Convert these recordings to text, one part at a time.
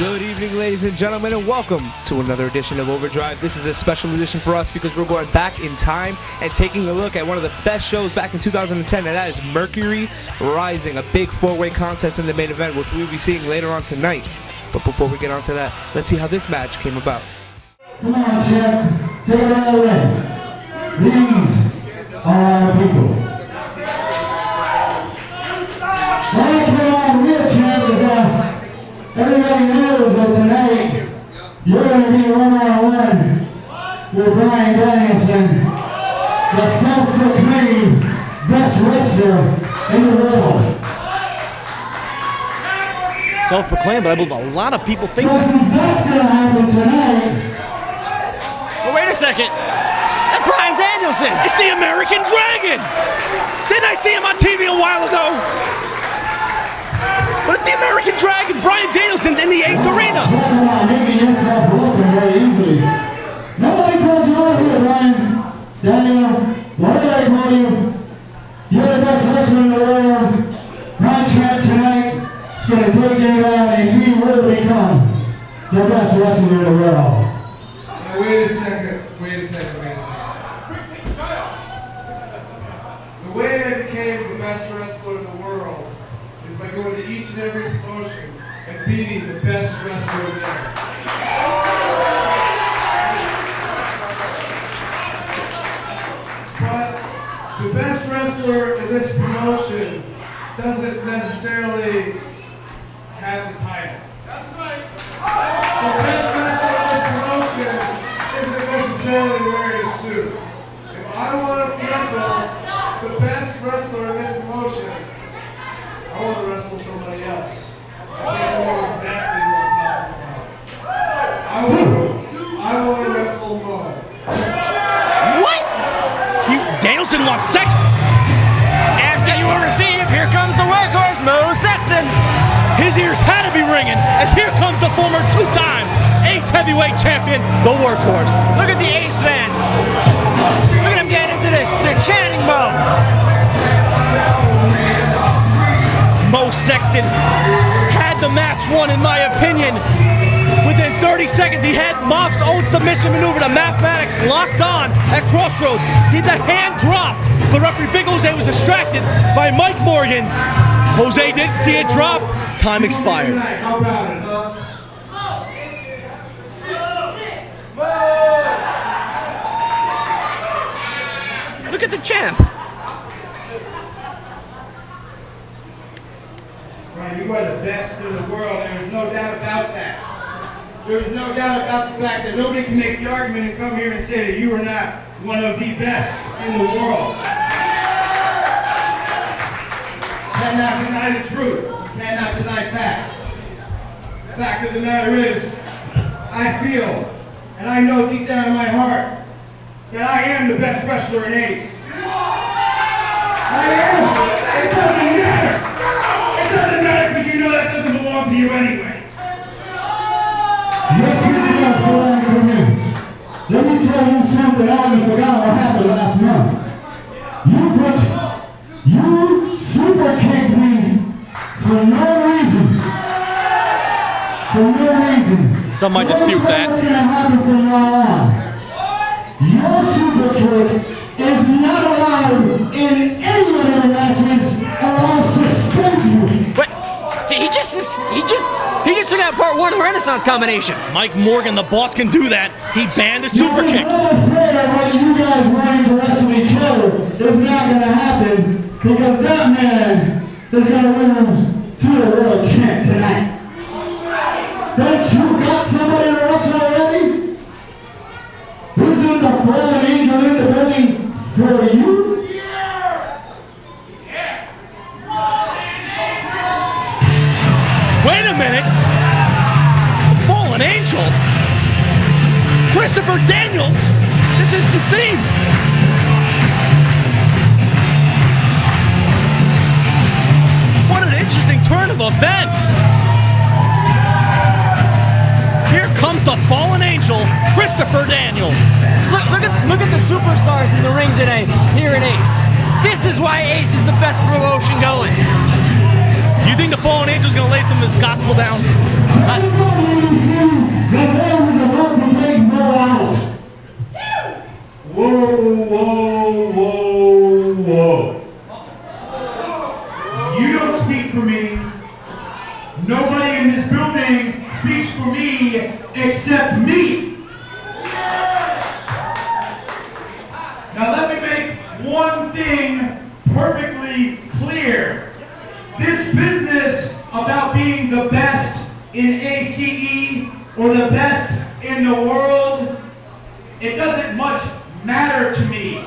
Good evening, ladies and gentlemen, and welcome to another edition of Overdrive. This is a special edition for us because we're going back in time and taking a look at one of the best shows back in 2010, and that is Mercury Rising, a big four-way contest in the main event, which we'll be seeing later on tonight. But before we get on to that, let's see how this match came about. Come on, champ. Take it all in. These are our people. What came on real, champ, is everybody knows that tonight you're going to be one-on-one with Bryan Danielson, the self-proclaimed best wrestler in the world. Self-proclaimed, but I believe a lot of people think so since that's going to happen tonight... Oh, wait a second. That's Bryan Danielson. It's the American Dragon. Didn't I see him on TV a while ago? But it's the American Dragon. Bryan Danielson's in the Ace Arena. Come on, making yourself welcome very easily. Nobody calls you out here, Bryan. Daniel, what did I call you? You're the best wrestler in the world. Marchiano tonight is going to take you down, and he will become the best wrestler in the world. Wait a second. The way I became the best wrestler in the world is by going to each and every promotion and beating the best wrestler there. But the best wrestler in this promotion doesn't necessarily have the title. The best wrestler in this promotion isn't necessarily wearing a suit. If I want to wrestle the best wrestler in this promotion, I want to wrestle somebody else. I think you know exactly who I'm talking about. I want to wrestle Mo. What? Danielson wants Sexton. Ask how you will receive. Here comes the workhorse, Sexton. His ears had to be ringing as here comes the former two-time Ace Heavyweight Champion, the workhorse. Look at the Ace fans. Look at them getting into this. They're chanting Mo. Sexton had the match won, in my opinion. Within 30 seconds, he had Maff's own submission maneuver to Mathematics locked on at Crossroads. He had the hand dropped, but referee Big Jose was distracted by Mike Morgan. Jose didn't see it drop. Time expired. How about it, huh? Look at the champ. Right, you are the best in the world. There is no doubt about that. There is no doubt about the fact that nobody can make the argument and come here and say that you are not one of the best in the world. You cannot deny the truth. You cannot deny facts. The fact of the matter is, I feel, and I know deep down in my heart, that I am the best wrestler in Ace. I am. It doesn't matter. It doesn't matter because you know that doesn't belong to you anyway. Yes, it does belong to me. Let me tell you something. I haven't forgotten what happened last month. You super kicked me for no reason. For no reason. Some might dispute that. What's going to happen from now on? Your super kick is not allowed in any of their matches, or I'll suspend you. But he just took out part one of the Renaissance combination. Mike Morgan, the boss, can do that. He banned the super kick. I'm afraid of what you guys wanting to wrestle each other is not going to happen, because that man is going to lose to the world champ tonight. Don't you got somebody to wrestle already? Isn't the fallen angel in the building for you? Wait a minute. The Fallen Angel? Christopher Daniels? This is his theme. What an interesting turn of events. Here comes the Fallen Angel, Christopher Daniels. Look at the superstars in the ring today here in Ace. This is why Ace is the best promotion going. Do you think the Fallen Angel's gonna lay some of his gospel down? for me except me. Now let me make one thing perfectly clear. This business about being the best in ACE or the best in the world, it doesn't much matter to me.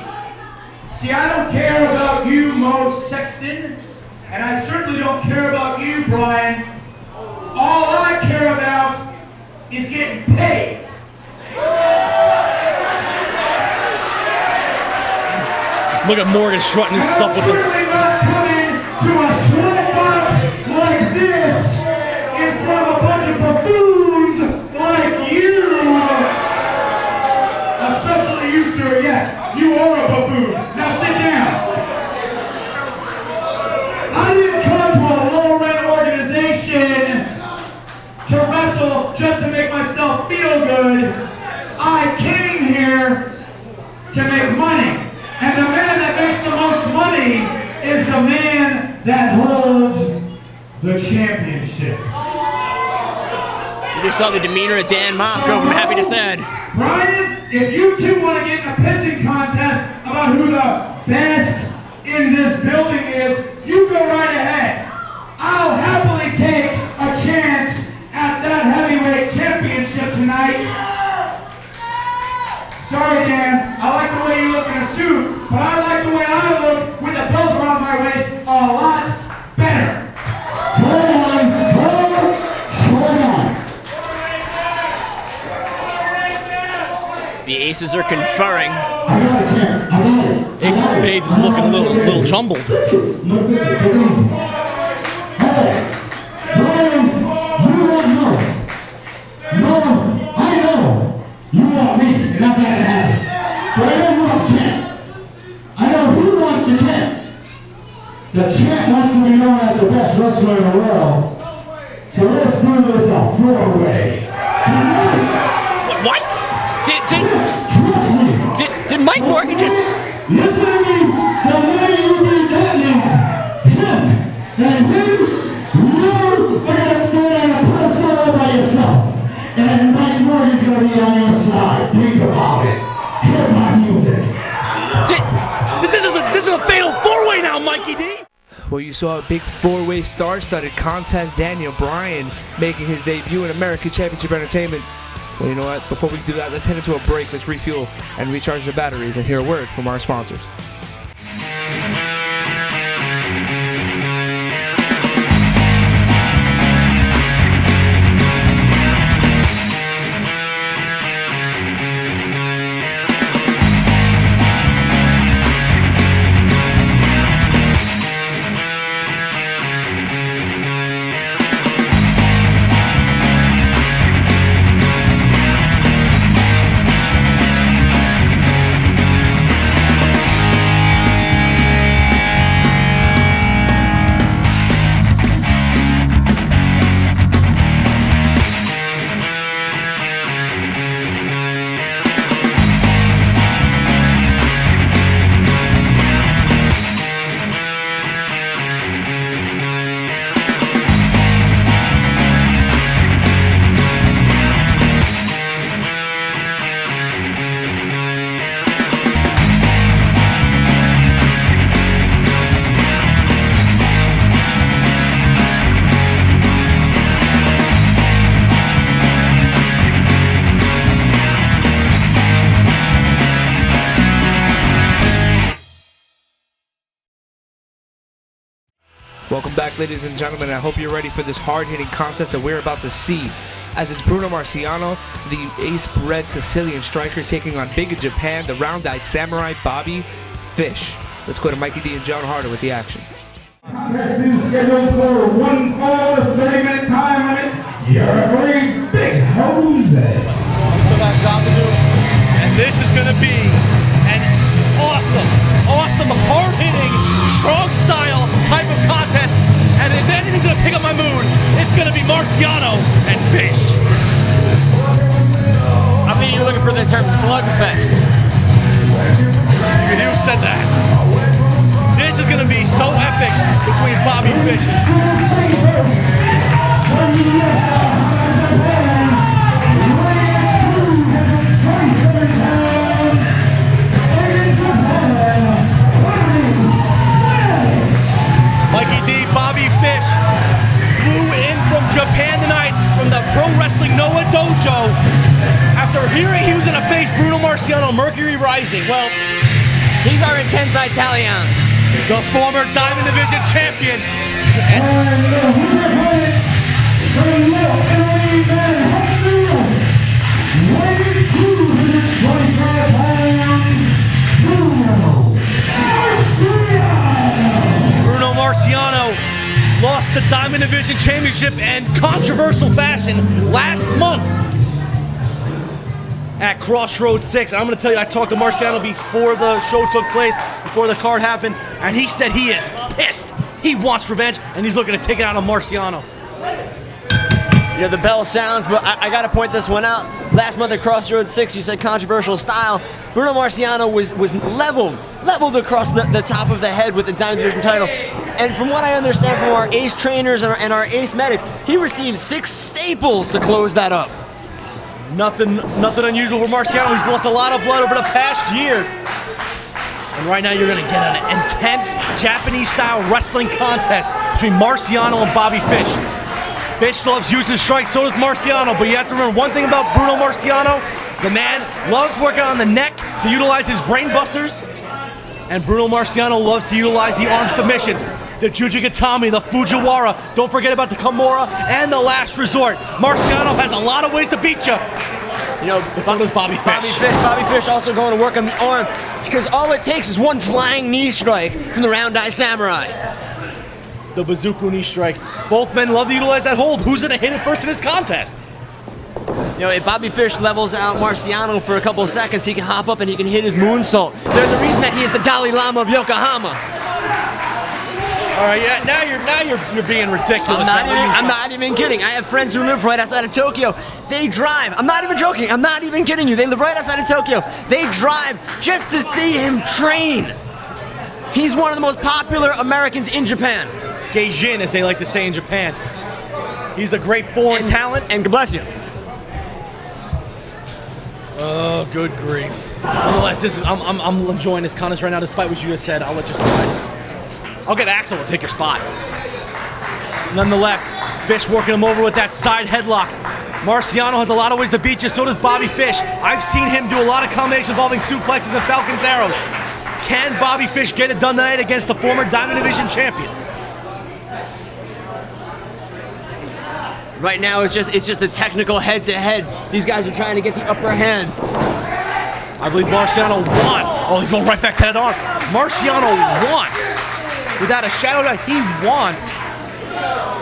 See, I don't care about you, Sexton, and I certainly don't care about you, Bryan. All I care about is getting paid. Look at Morgan strutting his stuff with I'm the. certainly not coming to a sweatbox like this in front of a bunch of buffoons like you. Especially you, sir. Yes, you are a buffoon. Now sit down. I didn't come to a low-rent organization to wrestle just to make myself feel good. I came here to make money. And the man that makes the most money is the man that holds the championship. You just saw the demeanor of Dan Maff go from happy to sad. Bryan, if you two want to get in a pissing contest about who the best in this building is, you go right ahead. I'll happily take a chance at that heavyweight championship tonight. Sorry, Dan, I like the way you look in a suit, but I like the way I look with a belt around my waist a lot better. Hold on. The aces are conferring. I got a chance. I got it. Ace of Spades is looking a little jumbled. Look at it. Take it easy. Hey, Bryan, you want more. No, I know. You want me, and that's not gonna happen. But I know who wants the champ. I know who wants the champ. The champ wants to be known as the best wrestler in the world. So let's do this a four-way. Tonight. What? Trust me. Did Mike Morgan just... Listen to me. The way you beat that man, him, and him, you are gonna stand on a pedestal all by yourself. And Mike Morgan's gonna be on your side. Think about it. Hear my music. This is a fatal four-way now, Mikey D. Well, you saw a big four-way star-studded contest. Bryan making his debut in American Championship Entertainment. Well, you know what? Before we do that, let's head into a break. Let's refuel and recharge the batteries and hear a word from our sponsors. Welcome back, ladies and gentlemen. I hope you're ready for this hard-hitting contest that we're about to see, as it's Bruno Marciano, the ace-bred Sicilian striker, taking on Big in Japan, the round-eyed samurai Bobby Fish. Let's go to Mikey D and John Harder with the action. Contest is scheduled for 1 fall, a 30-minute time limit. You're referee, Big Jose. Still got a job to do. And this is going to be an awesome, hard-hitting, strong-style type of contest. And if anything's going to pick up my mood, it's going to be Marciano and Fish. I mean, you're looking for the term slugfest. You said that. This is going to be so epic between Bobby Fish. dojo after hearing he was going to face Bruno Marciano, Mercury Rising. Well, He's our intense Italian. the former Diamond Division champion. Bruno Marciano lost the Diamond Division Championship in controversial fashion last month at Crossroads 6. I'm going to tell you, I talked to Marciano before the show took place, before the card happened, and he said he is pissed. He wants revenge, and he's looking to take it out on Marciano. Yeah, the bell sounds, but I got to point this one out. Last month at Crossroads 6, you said controversial style. Bruno Marciano was leveled across the top of the head with the Diamond Division title. And from what I understand from our ace trainers and our ace medics, he received 6 staples to close that up. Nothing unusual for Marciano. He's lost a lot of blood over the past year. And right now you're going to get an intense Japanese-style wrestling contest between Marciano and Bobby Fish. Fish loves using strikes, so does Marciano, but you have to remember one thing about Bruno Marciano. The man loves working on the neck to utilize his brain busters, and Bruno Marciano loves to utilize the arm submissions, the Jujigatami, the Fujiwara. Don't forget about the Kimura and the Last Resort. Marciano has a lot of ways to beat you. You know, so does Bobby Fish. Bobby Fish also going to work on the arm, because all it takes is one flying knee strike from the Round Eye Samurai. The Bazooka knee strike. Both men love to utilize that hold. Who's going to hit it first in this contest? You know, if Bobby Fish levels out Marciano for a couple of seconds, he can hop up and he can hit his moonsault. There's a reason that he is the Dalai Lama of Yokohama. All right, yeah, now you're being ridiculous. I'm not even kidding. I have friends who live right outside of Tokyo. They drive. I'm not even joking. I'm not even kidding you. They live right outside of Tokyo. They drive just to see him train. He's one of the most popular Americans in Japan. Gaijin, as they like to say in Japan. He's a great foreign talent. And God bless you. Oh, good grief. Nonetheless, I'm enjoying this contest right now, despite what you just said. I'll let you slide. I'll get Axel to take your spot. Nonetheless, Fish working him over with that side headlock. Marciano has a lot of ways to beat you, so does Bobby Fish. I've seen him do a lot of combinations involving suplexes and Falcon's arrows. Can Bobby Fish get it done tonight against the former Diamond Division champion? Right now, it's just a technical head-to-head. These guys are trying to get the upper hand. I believe Marciano wants. Oh, he's going right back to that arm. Marciano wants, without a shadow of a doubt, he wants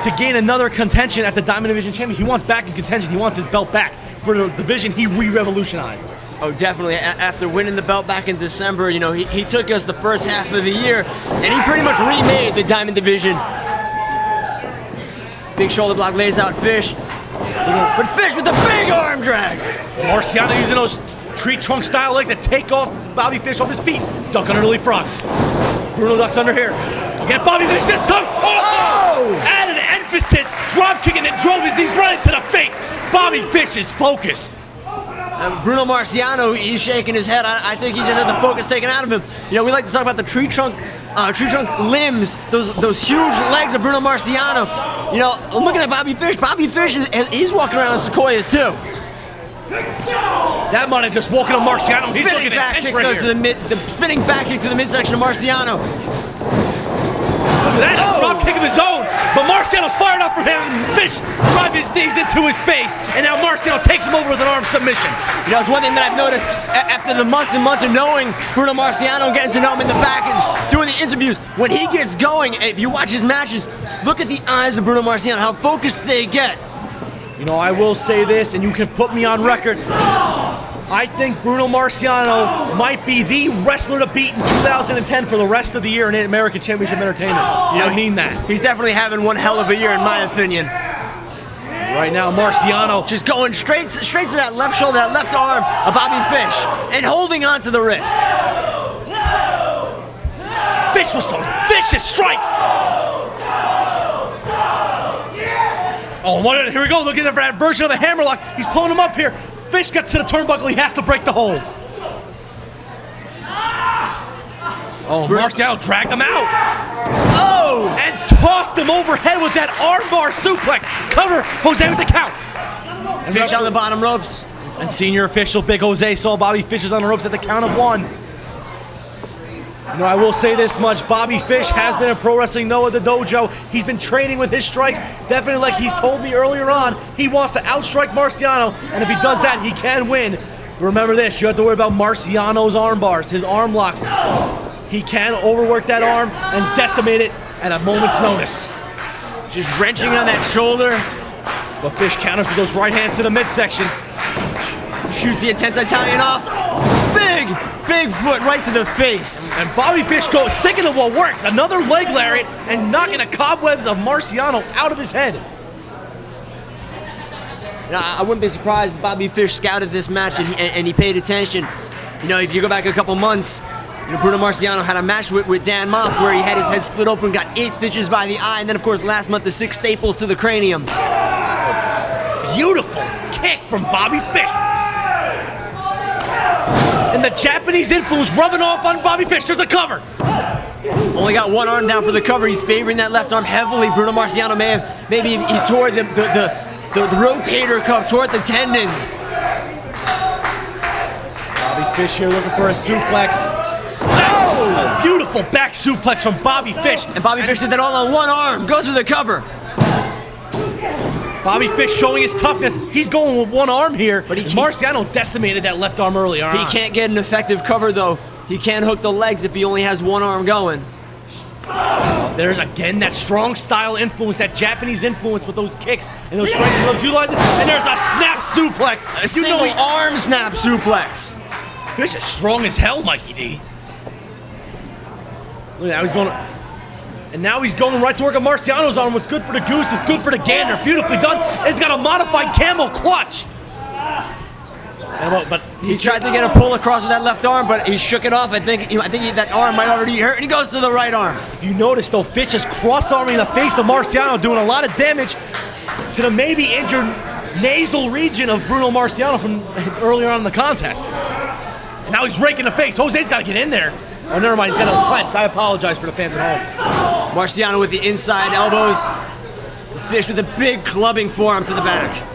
to gain another contention at the Diamond Division champion. He wants back in contention. He wants his belt back for the division he re-revolutionized. Oh, definitely. After winning the belt back in December, you know, he took us the first half of the year, and he pretty much remade the Diamond Division. Big shoulder block lays out Fish. But Fish with the big arm drag. Marciano using those tree trunk style legs to take off Bobby Fish off his feet. Duck under the leapfrog. Bruno ducks under here. Again, Bobby Fish this time. Oh! Added emphasis. Drop kicking and drove his knees right into the face. Bobby Fish is focused. Bruno Marciano, he's shaking his head. I think he just had the focus taken out of him. You know, we like to talk about the tree trunk limbs, those huge legs of Bruno Marciano. You know, I'm looking at Bobby Fish. Bobby Fish, he's walking around on sequoias too. That might have just walking on Marciano. He's looking at kick right to the spinning back kick to the midsection of Marciano. Look at that, a drop kick of his own. But Marciano's fired up for him. Fish drive his knees into his face, and now Marciano takes him over with an arm submission. You know, it's one thing that I've noticed after the months and months of knowing Bruno Marciano, getting to know him in the back and doing the interviews. When he gets going, if you watch his matches, look at the eyes of Bruno Marciano, how focused they get. You know, I will say this, and you can put me on record. I think Bruno Marciano might be the wrestler to beat in 2010 for the rest of the year in American Championship Entertainment. You know, I mean that. He's definitely having one hell of a year, in my opinion. Right now, Marciano just going straight to that left shoulder, that left arm of Bobby Fish, and holding on to the wrist. Fish with some vicious strikes. Oh, here we go. Look at that version of the hammerlock. He's pulling him up here. Fish gets to the turnbuckle. He has to break the hold. Oh, Marciano dragged him out. Oh! And tossed him overhead with that armbar suplex. Cover Jose with the count. Fish on the bottom ropes. And senior official Big Jose saw Bobby Fish is on the ropes at the count of 1. You know, I will say this much, Bobby Fish has been in Pro Wrestling Noah the Dojo. He's been training with his strikes, definitely like he's told me earlier on, he wants to outstrike Marciano, and if he does that, he can win. But remember this, you have to worry about Marciano's arm bars, his arm locks. He can overwork that arm and decimate it at a moment's notice. Just wrenching on that shoulder. But Fish counters with those right hands to the midsection. Shoots the intense Italian off. Big foot right to the face. And Bobby Fish goes, sticking to what works. Another leg lariat and knocking the cobwebs of Marciano out of his head. Now, I wouldn't be surprised if Bobby Fish scouted this match and he paid attention. You know, if you go back a couple months, you know, Bruno Marciano had a match with Dan Maff where he had his head split open, got 8 stitches by the eye, and then, of course, last month, the 6 staples to the cranium. Beautiful kick from Bobby Fish. And the Japanese influence rubbing off on Bobby Fish. There's a cover. Only got one arm down for the cover. He's favoring that left arm heavily. Bruno Marciano maybe he tore the rotator cuff, toward the tendons. Bobby Fish here looking for a suplex. Oh! A beautiful back suplex from Bobby Fish. And Bobby Fish did that all on one arm. Goes for the cover. Bobby Fish showing his toughness. He's going with one arm here, but Marciano decimated that left arm earlier on. He can't get an effective cover, though. He can't hook the legs if he only has one arm going. There's again that strong style influence, that Japanese influence with those kicks and those strikes he loves utilizing. And there's a snap suplex. A single arm snap suplex. Fish is strong as hell, Mikey D. Look at that, he's going. And now he's going right to work on Marciano's arm. What's good for the goose is good for the gander. Beautifully done. And he's got a modified camel clutch. But he tried to get a pull across with that left arm, but he shook it off. I think that arm might already be hurt, and he goes to the right arm. If you notice, though, Fish is cross-arming the face of Marciano, doing a lot of damage to the maybe injured nasal region of Bruno Marciano from earlier on in the contest. And now he's raking the face. Jose's got to get in there. Oh, never mind. He's got to clench. I apologize for the fans at home. Marciano with the inside elbows. Fish with the big clubbing forearms to the back.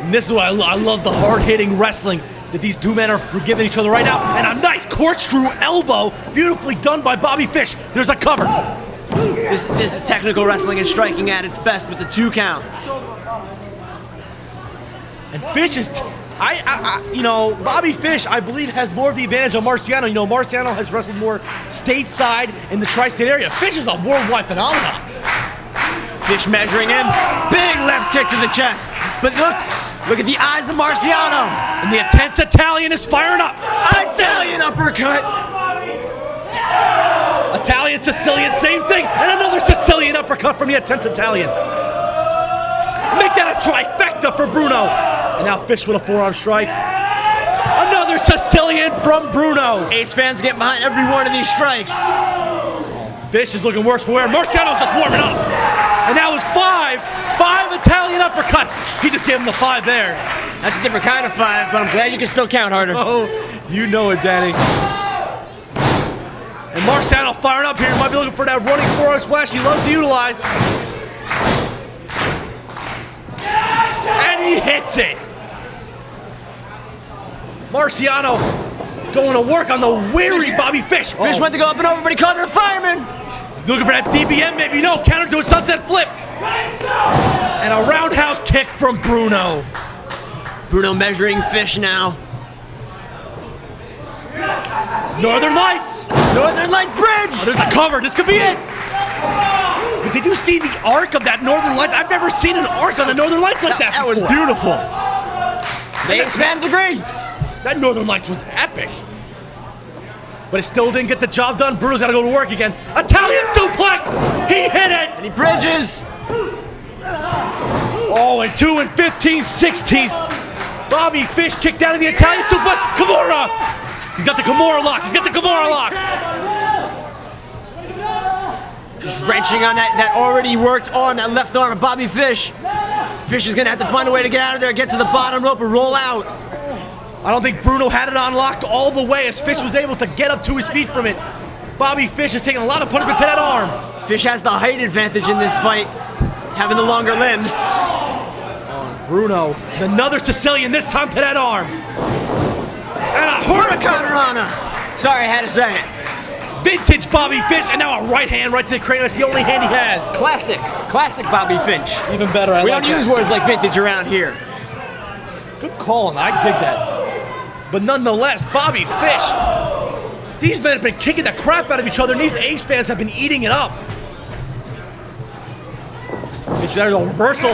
And this is what I love, the hard-hitting wrestling that these two men are giving each other right now. And a nice corkscrew elbow, beautifully done by Bobby Fish. There's a cover. This is technical wrestling and striking at its best with the 2 count. And Fish is, you know, Bobby Fish, I believe, has more of the advantage of Marciano. You know, Marciano has wrestled more stateside in the tri-state area. Fish is a worldwide phenomenon. Fish measuring in, big left kick to the chest. But look at the eyes of Marciano. And the intense Italian is firing up. Italian uppercut. Italian, Sicilian, same thing. And another Sicilian uppercut from the intense Italian. Make that a trifecta for Bruno. And now Fish with a forearm strike. Another Sicilian from Bruno. Ace fans get behind every one of these strikes. Fish is looking worse for wear. Marciano's just warming up. And that was 5 Italian uppercuts. He just gave him the 5 there. That's a different kind of 5, but I'm glad you can still count harder. Oh, you know it, Danny. And Marciano firing up here. Might be looking for that running forearm splash he loves to utilize. And he hits it. Marciano going to work on the weary Bobby Fish. Fish went to go up and over, but he caught the fireman. Looking for that DBM, maybe no. Counter to a sunset flip. And a roundhouse kick from Bruno. Bruno measuring Fish now. Northern Lights. Northern Lights bridge. Oh, there's a cover. This could be it. But did you see the arc of that Northern Lights? I've never seen an arc on the Northern Lights like that. That was beautiful. The Ace fans agree. That Northern Lights was epic. But it still didn't get the job done. Bruno's got to go to work again. Italian suplex! He hit it! And he bridges. Oh, and 2 and 15/16. Bobby Fish kicked out of the Italian suplex. Kimura! He's got the Kimura lock. He's got the Kimura lock. Just wrenching on that already worked arm, that left arm of Bobby Fish. Fish is going to have to find a way to get out of there, get to the bottom rope, and roll out. I don't think Bruno had it unlocked all the way as Fish was able to get up to his feet from it. Bobby Fish is taking a lot of punishment to that arm. Fish has the height advantage in this fight, having the longer limbs. Bruno, another Sicilian, this time to that arm. And a Hurricanrana. Sorry, I had to say it. Vintage Bobby Fish, and now a right hand right to the cranium. That's the only hand he has. Classic Bobby Finch. Even better. We don't use words like vintage around here. Good call, and I dig that. But nonetheless, Bobby Fish. These men have been kicking the crap out of each other, and these Ace fans have been eating it up. There's a reversal.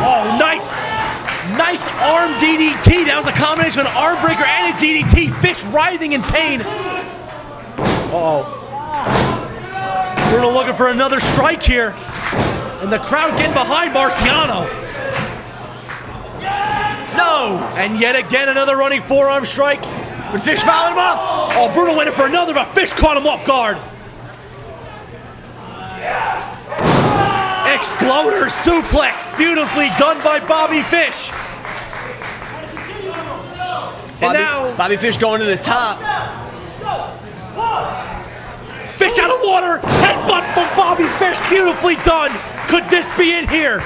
Oh, nice arm DDT. That was a combination of an arm breaker and a DDT. Fish writhing in pain. Uh-oh. Bruno looking for another strike here. And the crowd getting behind Marciano. No! And yet again, another running forearm strike. But Fish fouled him up. Oh, Bruno went in for another, but Fish caught him off guard. Exploder suplex, beautifully done by Bobby Fish. And now Bobby Fish going to the top. Fish out of water, headbutt from Bobby Fish, beautifully done. Could this be it here?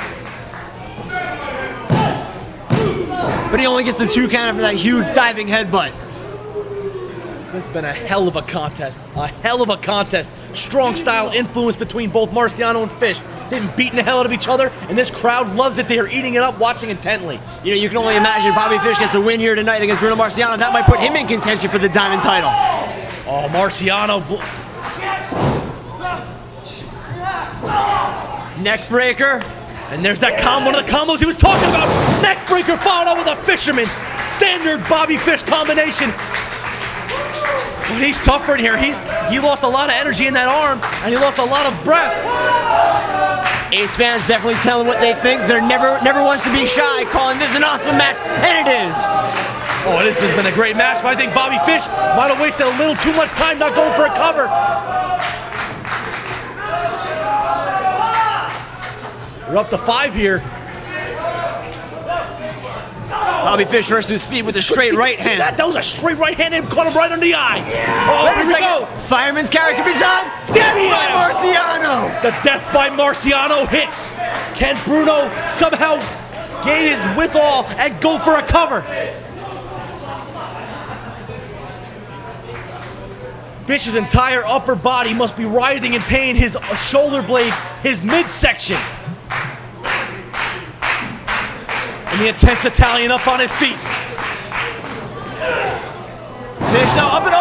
But he only gets the 2 count after that huge diving headbutt. This has been a hell of a contest. A hell of a contest. Strong style influence between both Marciano and Fish. They've been beating the hell out of each other, and this crowd loves it. They are eating it up, watching intently. You know, you can only imagine Bobby Fish gets a win here tonight against Bruno Marciano. That might put him in contention for the Diamond title. Oh, Marciano. Neck breaker. And there's that one of the combos he was talking about. Neck breaker followed up with a fisherman. Standard Bobby Fish combination. But he's suffering here. He lost a lot of energy in that arm, and he lost a lot of breath. Ace fans definitely telling what they think. They're never wants to be shy, calling this an awesome match, and it is. Oh, this has been a great match, but I think Bobby Fish might have wasted a little too much time not going for a cover. We're up to 5 here. Bobby Fish versus his feet with a straight right hand. That was a straight right hand and caught him right under the eye. Oh, here we go. Fireman's carry could be done. Death by Marciano. The death by Marciano hits. Can Bruno somehow gain his withal and go for a cover? Fish's entire upper body must be writhing in pain. His shoulder blades, his midsection. And the intense Italian up on his feet. Fish now up and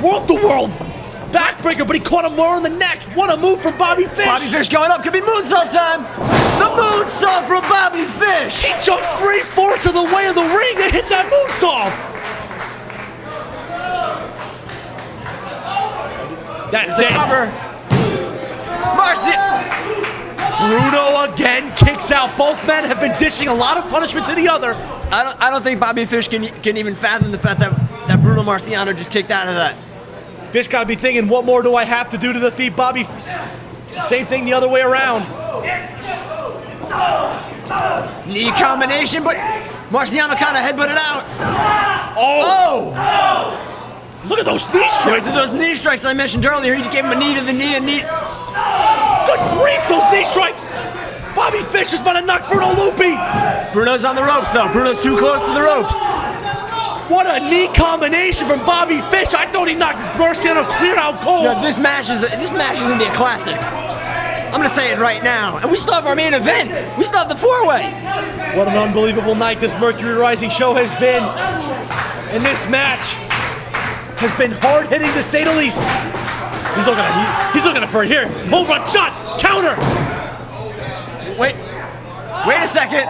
World backbreaker, but he caught him more on the neck. What a move from Bobby Fish. Bobby Fish going up, could be moonsault time. The moonsault from Bobby Fish. He jumped 3/4 of the way of the ring to hit that moonsault. That's it. Cover. Bruno again kicks out. Both men have been dishing a lot of punishment to the other. I don't think Bobby Fish can even fathom the fact that Bruno Marciano just kicked out of that. Fish got to be thinking, what more do I have to do to defeat Bobby? Same thing the other way around. Knee combination, but Marciano kind of headbutted out. Oh! Look at those knee strikes. Those knee strikes I mentioned earlier. He just gave him a knee to the knee and knee. Good grief, those knee strikes. Bobby Fish is about to knock Bruno loopy. Bruno's on the ropes, though. Bruno's too close to the ropes. What a knee combination from Bobby Fish. I thought he knocked Marciano clear out cold. No, this match is gonna be a classic. I'm gonna say it right now. And we still have our main event. We still have the 4-way. What an unbelievable night this Mercury Rising show has been. And this match has been hard-hitting to say the least. He's looking for it here. Home run shot, counter. Wait a second.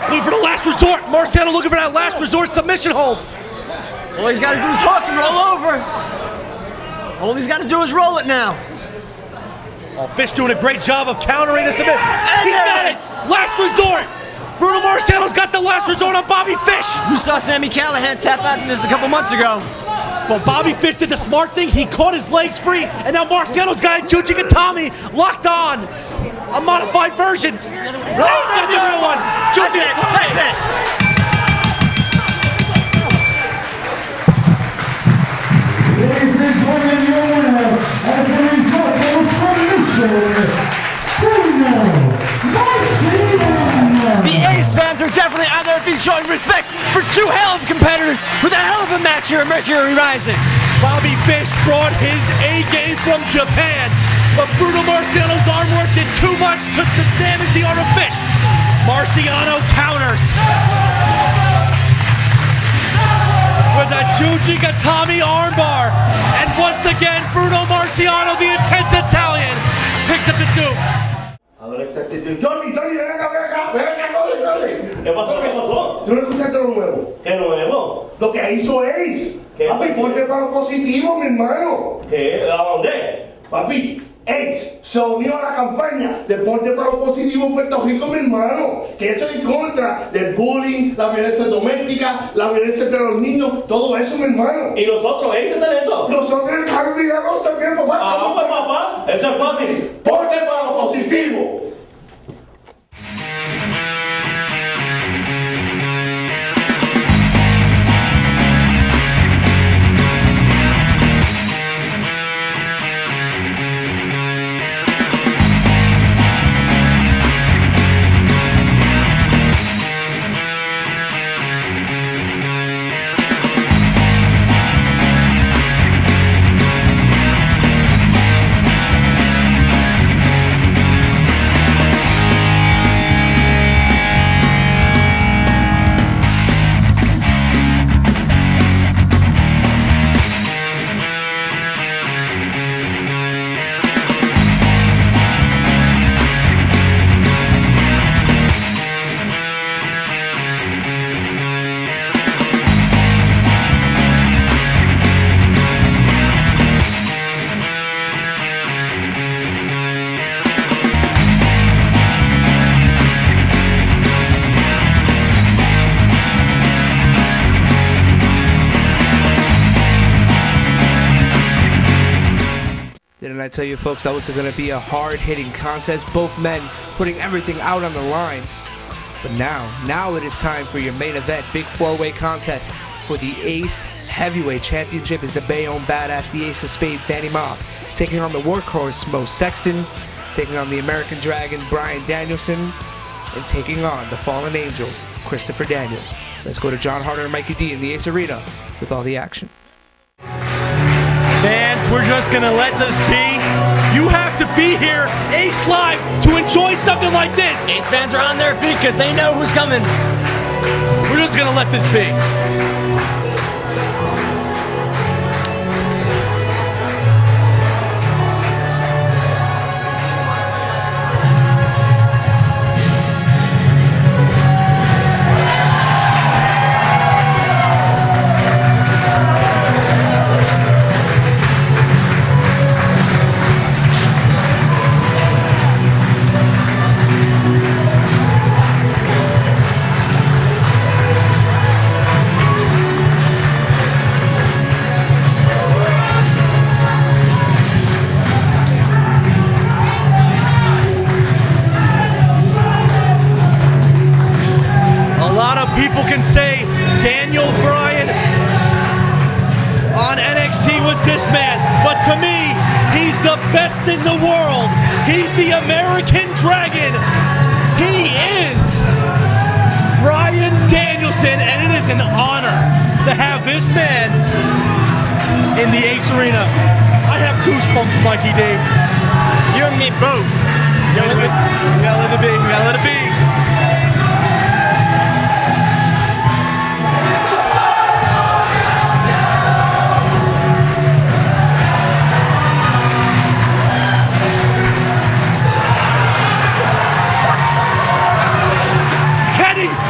Looking for the last resort. Marciano looking for that last resort submission hold. All he's got to do is hook and roll over. All he's got to do is roll it now. Oh, Fish doing a great job of countering the submission. He's got it. Last resort. Bruno Marciano's got the last resort on Bobby Fish. You saw Sami Callihan tap out in this a couple months ago. But Bobby Fish did the smart thing. He caught his legs free, and now Marciano's got Juji Gatami locked on. A modified version. That's the real one. That's it. Ladies and gentlemen, your winner as a result of a submission, Bruno are definitely on their feet showing respect for two hell of competitors with a hell of a match here at Mercury Rising. Bobby Fish brought his A-game from Japan, but Bruno Marciano's arm work did too much to damage the arm of Fish. Marciano counters with a Juji Gatami armbar, and once again Bruno Marciano, the intense Italian, picks up the 2. Ahora está este Johnny, ven acá, corre. ¿Qué pasó? ¿Qué pasó? ¿Tú no escuchaste lo nuevo? ¿Qué nuevo? Lo que hizo Ace. ¿Qué? Papi, ponte para lo positivo, mi hermano. ¿Qué? ¿A dónde? Papi, Ace se unió a la campaña de Ponte para lo Positivo en Puerto Rico, mi hermano. Que eso es en contra del bullying, la violencia doméstica, la violencia entre los niños, todo eso, mi hermano. ¿Y nosotros? ¿Ace está en eso? Nosotros en Harvey Milagros también, papá. Ah, pues papá, eso es fácil. Ponte para lo positivo. Didn't I tell you folks that was going to be a hard-hitting contest? Both men putting everything out on the line. But now it is time for your main event, big four-way contest for the Ace Heavyweight Championship. Is the Bayonne Badass, the Ace of Spades, Danny Maff, taking on the Workhorse, Sexton, taking on the American Dragon, Bryan Danielson, and taking on the Fallen Angel, Christopher Daniels. Let's go to John Harder and Mikey D in the Ace Arena with all the action. Fans, we're just gonna let this be. You have to be here, Ace Live, to enjoy something like this. Ace fans are on their feet because they know who's coming. We're just gonna let this be. People can say Daniel Bryan on NXT was this man, but to me, he's the best in the world. He's the American Dragon. He is Bryan Danielson, and it is an honor to have this man in the Ace Arena. I have goosebumps, Mikey D. You and me both. We gotta let it be. We gotta let it be.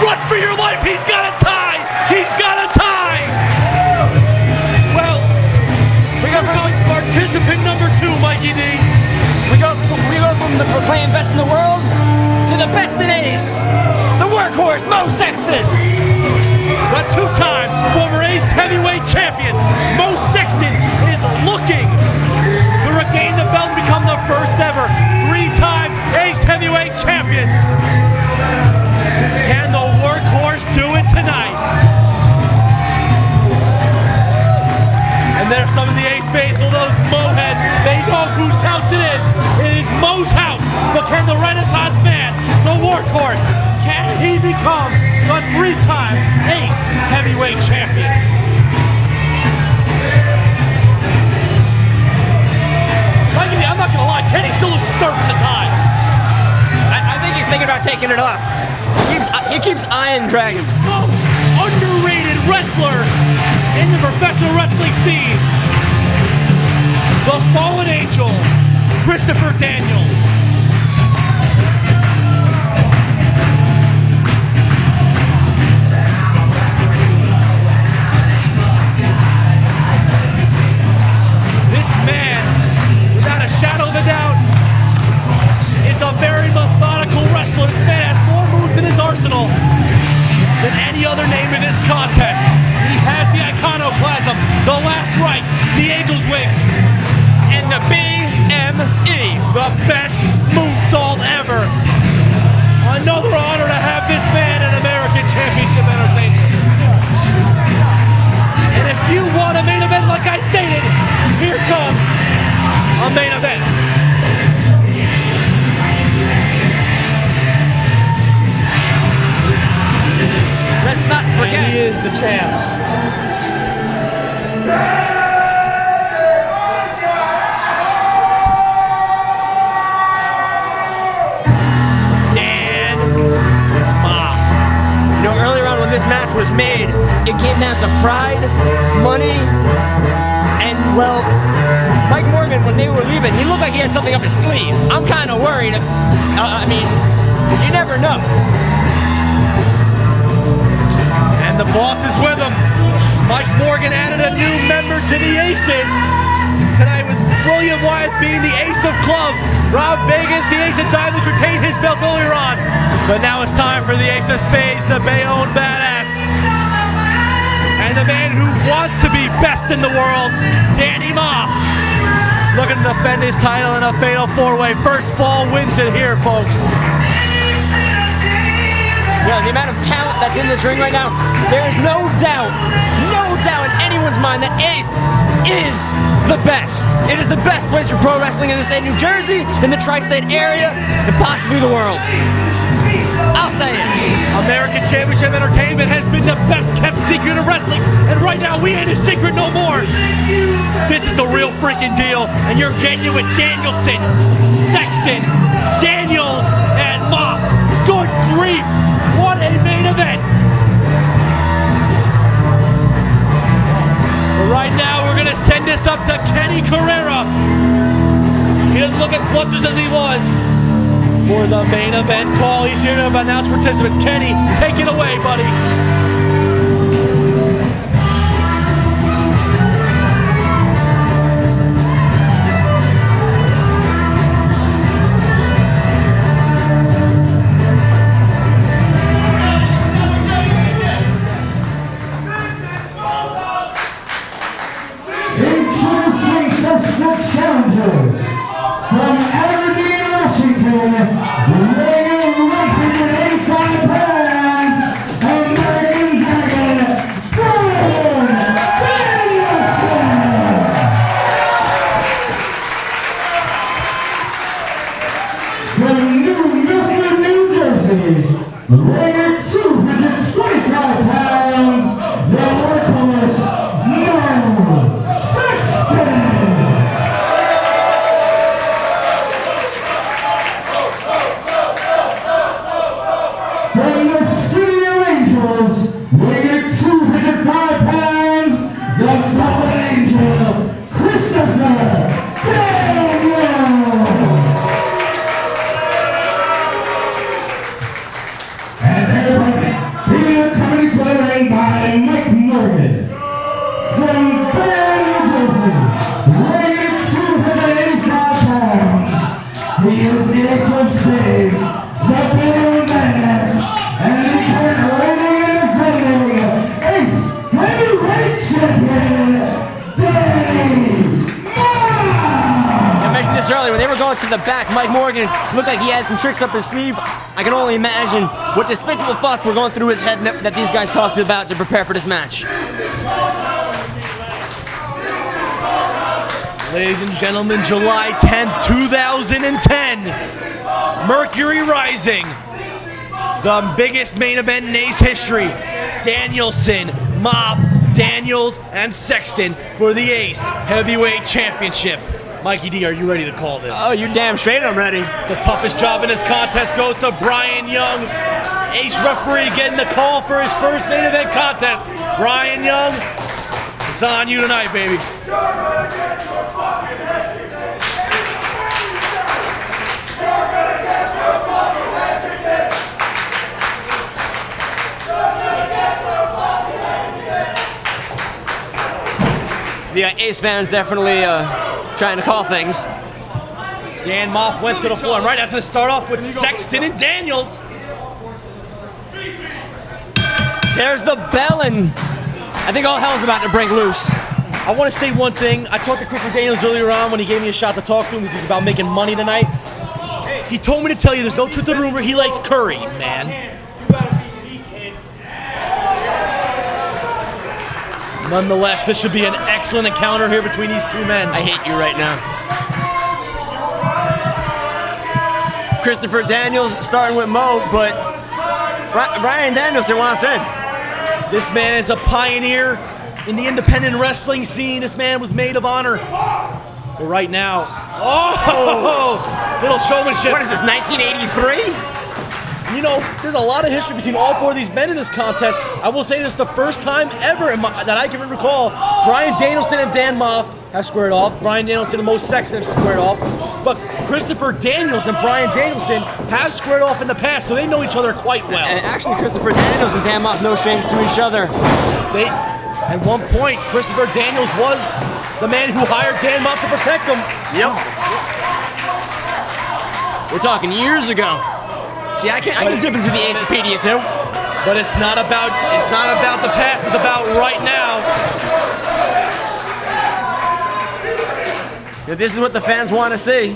Run for your life! He's got a tie! He's got a tie! Well, we got participant number 2, Mikey D. We go from the proclaimed best in the world to the best in Ace, the Workhorse, Sexton. The 2-time former Ace Heavyweight Champion, Sexton, is looking to regain the belt and become the first ever 3-time Ace Heavyweight Champion. Can the Workhorse do it tonight? And there's some of the Ace faithful, those Mo heads. They know whose house it is. It is Mo's house. But can the Renaissance man, the Workhorse, can he become the 3-time Ace Heavyweight Champion. I'm not gonna lie, Kenny still looks stark in the tie. I think he's thinking about taking it off. He keeps eyeing the Dragon. Most underrated wrestler in the professional wrestling scene. The fallen angel, Christopher Daniels. This man, without a shadow of a doubt, is a very methodical wrestler. This man has more moves in his arsenal than any other name in this contest. He has the iconoclasm, the last right, the angel's wing, and the BME, the best moonsault ever. Another honor to have this man in American Championship Entertainment. And if you want a main event like I stated, here comes a main event. Let's not forget. And he is the champ. Dan Maff. You know, earlier on when this match was made, it came down to pride, money, and, well, Mike Morgan, when they were leaving, he looked like he had something up his sleeve. I'm kind of worried. I mean, you never know. The boss is with him. Mike Morgan added a new member to the Aces. Tonight with William Wyatt being the ace of clubs. Rob Vegas, the ace of diamonds, retained his belt earlier on. But now it's time for the ace of spades, the Bayonne badass. And the man who wants to be best in the world, Danny Maff. Looking to defend his title in a fatal 4-way. First fall wins it here, folks. Yeah, the amount of talent that's in this ring right now, there is no doubt in anyone's mind that Ace is the best. It is the best place for pro wrestling in the state of New Jersey, in the tri-state area, and possibly the world. I'll say it. American Championship Entertainment has been the best kept secret of wrestling, and right now we ain't a secret no more. This is the real freaking deal, and you're getting it with Danielson, Sexton, Daniels, and Maff. Good grief, what a main event. But right now we're gonna send this up to Kenny Carrera. He doesn't look as flustered as he was. For the main event call, he's here to announce participants. Kenny, take it away, buddy. Introducing the challengers from Aberdeen, Washington, weighing 185 pounds, American Dragon, Bryan Danielson. From New Milford, New Jersey, weighing 225 pounds, the workhorse, Sexton. From the City of Angels, weighing 205 pounds, the fallen angel, Christopher Daniels. And everybody, here coming to the ring by Mike Morgan. From Bryan, New Jersey, weighing 285 pounds, he is the ace of spades, the Bayonne badass, and the current reigning and defending Ace Heavyweight Champion, Danny Maff. I mentioned this earlier, when they were going to the back, Mike Morgan looked like he had some tricks up his sleeve. I can only imagine what despicable thoughts were going through his head that these guys talked about to prepare for this match. Ladies and gentlemen, July 10th, 2010, Mercury Rising. The biggest main event in Ace history. Danielson, Maff, Daniels, and Sexton for the Ace Heavyweight Championship. Mikey D, are you ready to call this? Oh, you're damn straight I'm ready. The toughest job in this contest goes to Bryan Young. Ace referee getting the call for his first main event contest. Bryan Young, it's on you tonight, baby. The Ace fans definitely trying to call things. Dan Maff went to the floor. And right, that's going to start off with Sexton and Daniels. There's the bell, and I think all hell's about to break loose. I want to state one thing. I talked to Christopher Daniels earlier on when he gave me a shot to talk to him. He's about making money tonight. He told me to tell you there's no truth to the rumor. He likes Curry, man. Nonetheless, this should be an excellent encounter here between these two men. I hate you right now. Christopher Daniels starting with Mo, but Bryan Danielson wants in. This man is a pioneer in the independent wrestling scene. This man was maid of honor. But right now, little showmanship. What is this, 1983? You know, there's a lot of history between all four of these men in this contest. I will say this is the first time ever that I can recall Bryan Danielson and Dan Maff have squared off. Bryan Danielson and Mo Sexton have squared off. But Christopher Daniels and Bryan Danielson have squared off in the past, so they know each other quite well. And actually, Christopher Daniels and Dan Maff no stranger to each other. At one point, Christopher Daniels was the man who hired Dan Maff to protect him. Yep. We're talking years ago. See, I can dip into the Acepedia too. But it's not about the past, it's about right now. Yeah, this is what the fans want to see.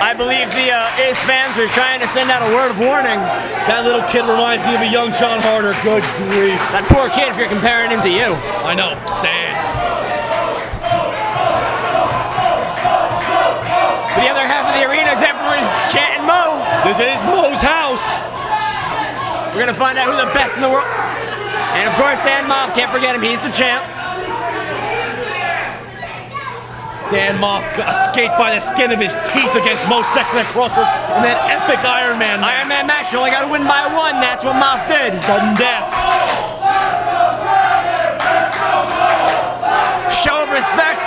I believe the Ace fans are trying to send out a word of warning. That little kid reminds me of a young John Harder. Good grief. That poor kid, if you're comparing him to you. I know, sad. The other half of the arena definitely is chanting Mo. This is Mo's house. We're going to find out who the best in the world. And of course, Dan Maff, can't forget him, he's the champ. Dan Maff escaped by the skin of his teeth against Mo Sexton at Crossroads in that epic Iron Man match. Iron Man match, you only got to win by one. That's what Maff did. Sudden death. Show of respect.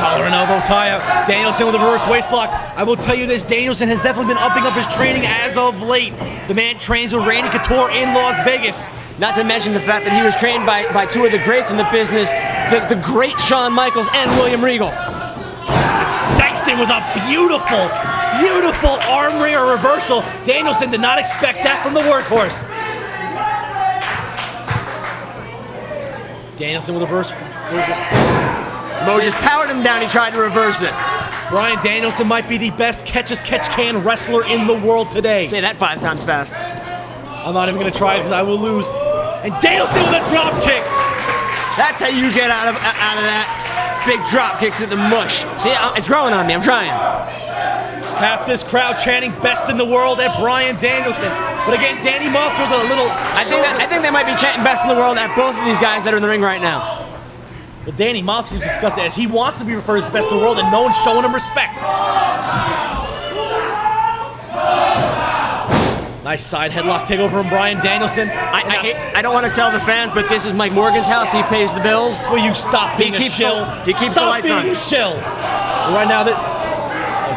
Collar and elbow tie-up. Danielson with a reverse waistlock. I will tell you this, Danielson has definitely been upping up his training as of late. The man trains with Randy Couture in Las Vegas. Not to mention the fact that he was trained by two of the greats in the business, the great Shawn Michaels and William Regal. Sexton with a beautiful arm wringer reversal. Danielson did not expect that from the workhorse. Danielson with a reverse. Mo just powered him down, he tried to reverse it. Bryan Danielson might be the best catch-as-catch-can wrestler in the world today. Say that 5 times fast. I'm not even going to try it because I will lose. And Danielson with a drop kick. That's how you get out of that big drop kick to the mush. See, it's growing on me. I'm trying. Half this crowd chanting "best in the world" at Bryan Danielson. But again, Danny Maff throws a little. I think they might be chanting "best in the world" at both of these guys that are in the ring right now. But Danny Maff seems disgusted as he wants to be referred as best in the world, and no one's showing him respect. Nice side headlock takeover from Bryan Danielson. I don't want to tell the fans, but this is Mike Morgan's house. He pays the bills. Will you stop being a shill? He keeps the lights on. Stop being a shill. Right now,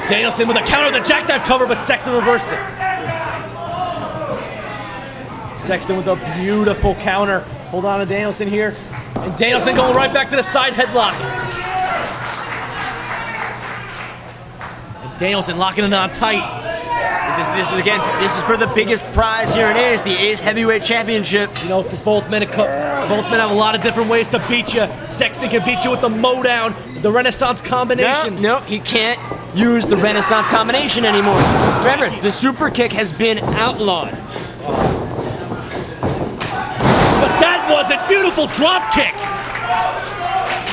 Danielson with a counter, the jackknife cover, but Sexton reversed it. Sexton with a beautiful counter. Hold on to Danielson here. And Danielson going right back to the side headlock. And Danielson locking it on tight. This is for the biggest prize here in Ace, the Ace Heavyweight Championship. You know, for both men have a lot of different ways to beat you. Sexton can beat you with the mowdown, the Renaissance combination. No, he can't use the Renaissance combination anymore. Remember, the super kick has been outlawed. But that was a beautiful drop kick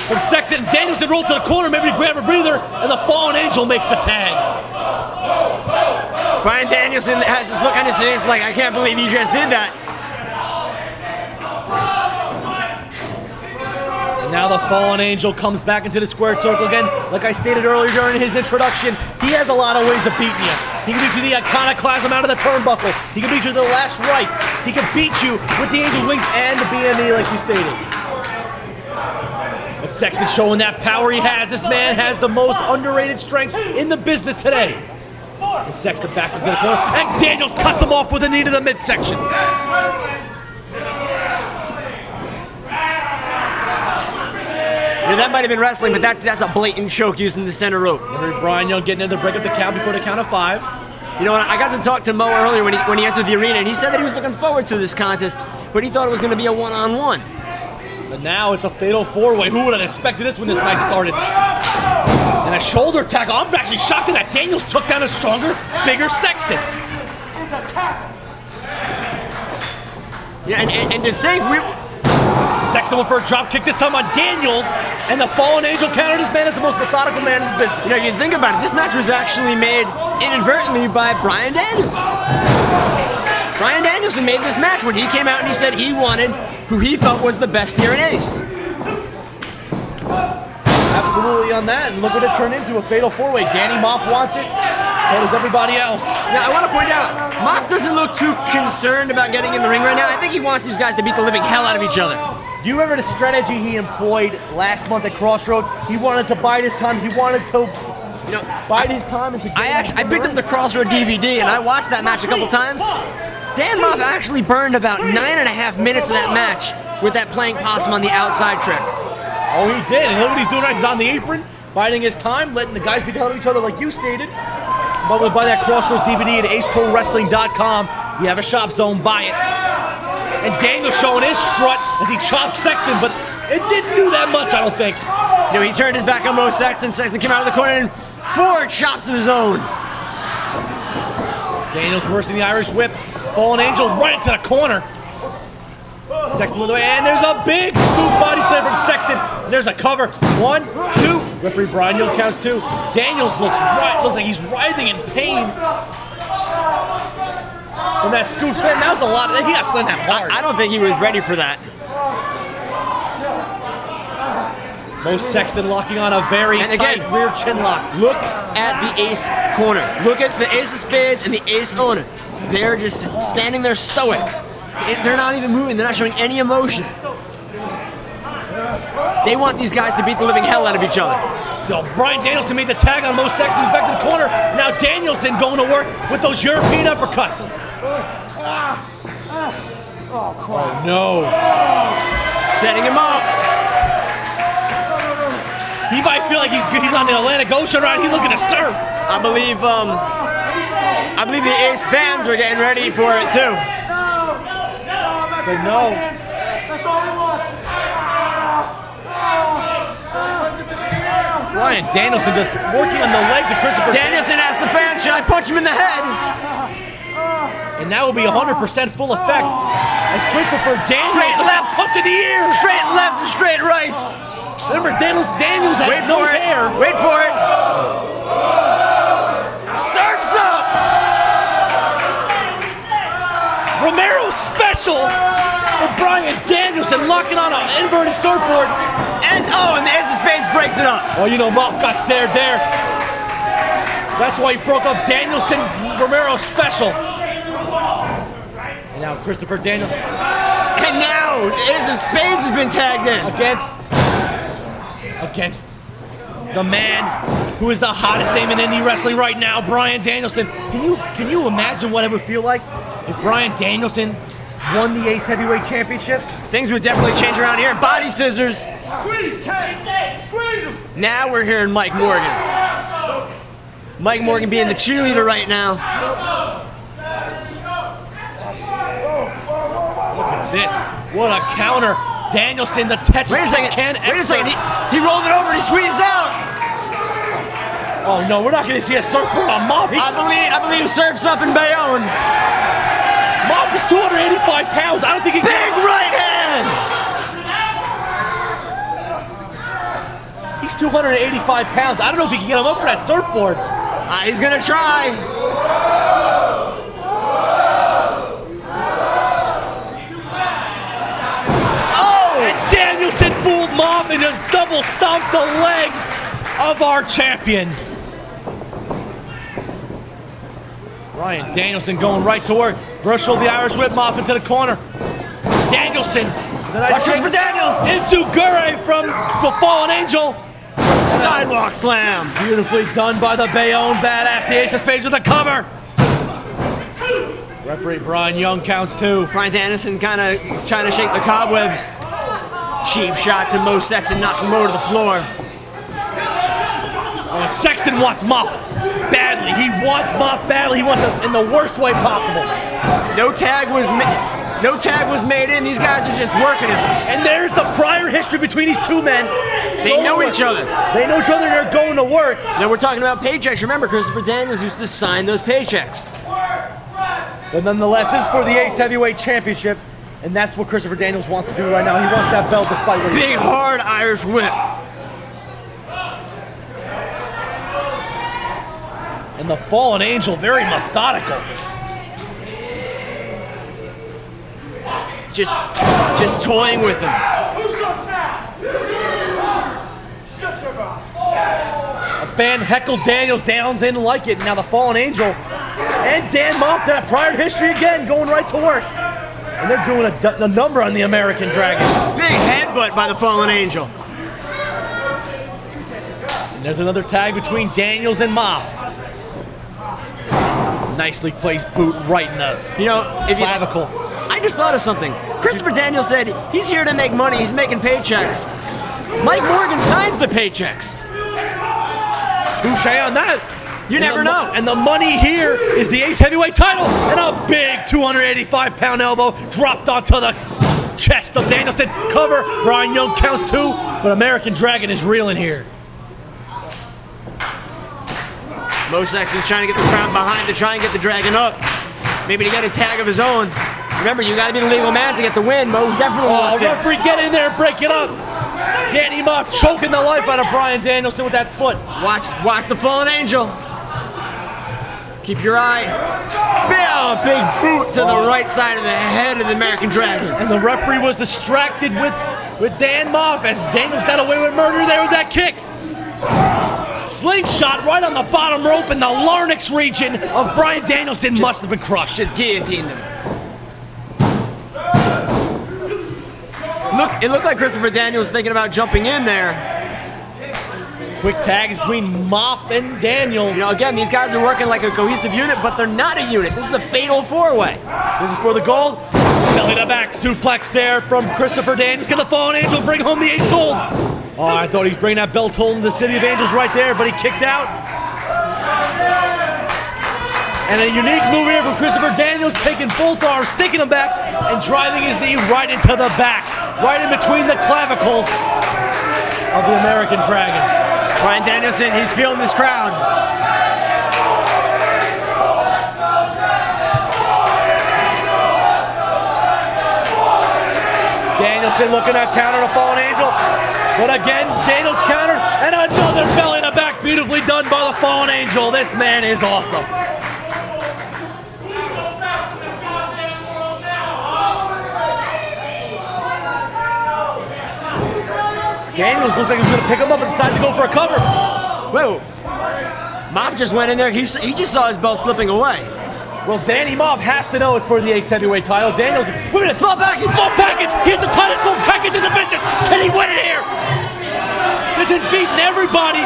from Sexton. Danielson rolled to the corner, maybe to grab a breather, and the Fallen Angel makes the tag. Bryan Danielson has this look on his face like, I can't believe you just did that. And now the Fallen Angel comes back into the squared circle again. Like I stated earlier during his introduction, he has a lot of ways of beating you. He can beat you the iconoclasm out of the turnbuckle. He can beat you the last rights. He can beat you with the Angel's Wings and the BME like you stated. But Sexton showing that power he has. This man has the most underrated strength in the business today. And Sexton backed him to the corner, and Daniels cuts him off with a knee to the midsection. That might have been wrestling, but that's a blatant choke using the center rope. Bryan Young getting in to break up the count before the count of 5. You know what? I got to talk to Mo earlier when he entered the arena, and he said that he was looking forward to this contest, but he thought it was going to be a one-on-one. But now it's a fatal 4-way. Who would have expected this when this night started? And a shoulder tackle. I'm actually shocked that Daniels took down a stronger, bigger Sexton. Yeah, and to think Sexton went for a drop kick this time on Daniels, and the Fallen Angel countered. This man is the most methodical man in the business. You know, you think about it, this match was actually made inadvertently by Bryan Danielson. Bryan Danielson made this match when he came out and he said he wanted who he thought was the best here in Ace. Absolutely on that, and look what it turned into, a fatal 4-way. Danny Maff wants it, so does everybody else. Now, I want to point out, Maff doesn't look too concerned about getting in the ring right now. I think he wants these guys to beat the living hell out of each other. Do you remember the strategy he employed last month at Crossroads? He wanted to bide his time. He wanted to, bide his time and to get I picked up the Crossroad DVD and I watched that match a couple times. Dan Maff actually burned about 9.5 minutes of that match with that playing possum on the outside trick. Oh, he did. And look what he's doing right. He's on the apron, biding his time, letting the guys beat the hell out of each other like you stated. But we'll buy that Crossroads DVD at aceprowrestling.com. We have a shop zone. Buy it. And Daniel showing his strut as he chopped Sexton, but it didn't do that much, I don't think. You know, he turned his back on Mo Sexton. Sexton came out of the corner and 4 chops of his own. Daniels reversing the Irish whip. Fallen Angel right into the corner. Sexton with the way, and there's a big scoop body slam from Sexton. And there's a cover. 1, 2. Referee Bryan Young counts 2. Daniels looks like he's writhing in pain from that scoop slam. That was a lot. He got slammed that hard. I don't think he was ready for that. Mo Sexton locking on a very tight rear chin lock. Look at the Ace corner. Look at the Ace of Spades and the Ace owner. They're just standing there stoic. They're not even moving. They're not showing any emotion. They want these guys to beat the living hell out of each other. Bryan Danielson made the tag on Mo Sexton. He's back to the corner. Now Danielson going to work with those European uppercuts. Oh no. Setting him up. He might feel like he's on the Atlantic Ocean ride. He's looking to surf. I believe the Ace fans are getting ready for it too. Say no. Bryan Danielson just working on the legs of Christopher. Danielson asked the fans, should I punch him in the head? And that will be 100% full effect as Christopher Daniels straight left, punch in the ear. Straight left and straight rights. Remember, Daniels has no hair. Wait for it. Surf's up. Romero special for Bryan Danielson, locking on an inverted surfboard. And the Ace of Spades breaks it up. Oh, you know, Maff got stared there. That's why he broke up Danielson's Romero special. And now Christopher Daniels. And now Ace of Spades has been tagged in. Against the man who is the hottest name in indie wrestling right now, Bryan Danielson. Can you imagine what it would feel like if Bryan Danielson won the Ace Heavyweight Championship? Things would definitely change around here. Body scissors. Now we're hearing Mike Morgan. Mike Morgan being the cheerleader right now. this. What a counter. Danielson, the Tetris Wait a second. can Wait a second. He rolled it over and he squeezed out. Oh no, we're not going to see a surfboard on Maff. I believe surf's up in Bayonne. Maff is 285 pounds. I don't think he can. Big right hand. He's 285 pounds. I don't know if he can get him up for that surfboard. He's gonna try. Oh! And Danielson fooled Maff and just double stomped the legs of our champion. Bryan Danielson going right to work. Bruno the Irish whip, Maff into the corner. Danielson. Watch for Daniels. Insugure from the Fallen Angel. Sidewalk slam. Beautifully done by the Bayonne badass. The ace of spades with a cover. Referee Bryan Young counts 2. Bryan Danielson kind of trying to shake the cobwebs. Cheap shot to Sexton, knocking him over to the floor. Oh, Sexton wants Maff badly. He wants Maff badly. He wants him in the worst way possible. No tag was made in. These guys are just working him. And there's the prior history between these two men. They know each other. They know each other and they're going to work. Now we're talking about paychecks. Remember, Christopher Daniels used to sign those paychecks. But nonetheless, this is for the Ace Heavyweight Championship. And that's what Christopher Daniels wants to do right now. He wants that belt despite what he's Big, hard Irish whip. And the Fallen Angel, very methodical. Just toying with him. A fan heckled Daniels. Downs didn't like it. Now the Fallen Angel and Dan Maff, that prior history again, going right to work. And they're doing a number on the American Dragon. Big headbutt by the Fallen Angel. And there's another tag between Daniels and Maff. Nicely placed boot right in the clavicle. I just thought of something. Christopher Daniels said he's here to make money. He's making paychecks. Mike Morgan signs the paychecks. Touche on that. You never know. And the money here is the Ace Heavyweight title and a big 285-pound elbow dropped onto the chest of Danielson. Cover. Bryan Young counts 2, but American Dragon is reeling here. Sexton's trying to get the crowd behind to try and get the Dragon up. Maybe to get a tag of his own. Remember, you got to be the legal man to get the win. Mo definitely wants it. Referee, get in there and break it up. Danny Maff choking the life out of Bryan Danielson with that foot. Watch the Fallen Angel. Keep your eye. Big boot to the right side of the head of the American Dragon. And the referee was distracted with Dan Maff as Daniels got away with murder there with that kick. Slingshot right on the bottom rope in the larynx region of Bryan Danielson must have been crushed. Just guillotined him. It looked like Christopher Daniels thinking about jumping in there. Quick tags between Maff and Daniels. Again, these guys are working like a cohesive unit, but they're not a unit. This is a fatal 4-way. This is for the gold. Belly to back suplex there from Christopher Daniels. Can the Fallen Angel bring home the ace gold? Oh, I thought he was bringing that belt home to the City of Angels right there, but he kicked out. And a unique move here from Christopher Daniels, taking both arms, sticking them back, and driving his knee right into the back, right in between the clavicles of the American Dragon. Bryan Danielson, he's feeling this crowd. Danielson looking at counter to Fallen Angel. But again, Daniels countered, and another belly to back, beautifully done by the Fallen Angel. This man is awesome. Daniels looked like he was going to pick him up and decided to go for a cover. Whoa. Maff just went in there. He just saw his belt slipping away. Well, Danny Maff has to know it's for the Ace Heavyweight title. Daniels, wait a minute, small package. Small package. Here's the tightest small package in the business. Can he win it here? This has beaten everybody.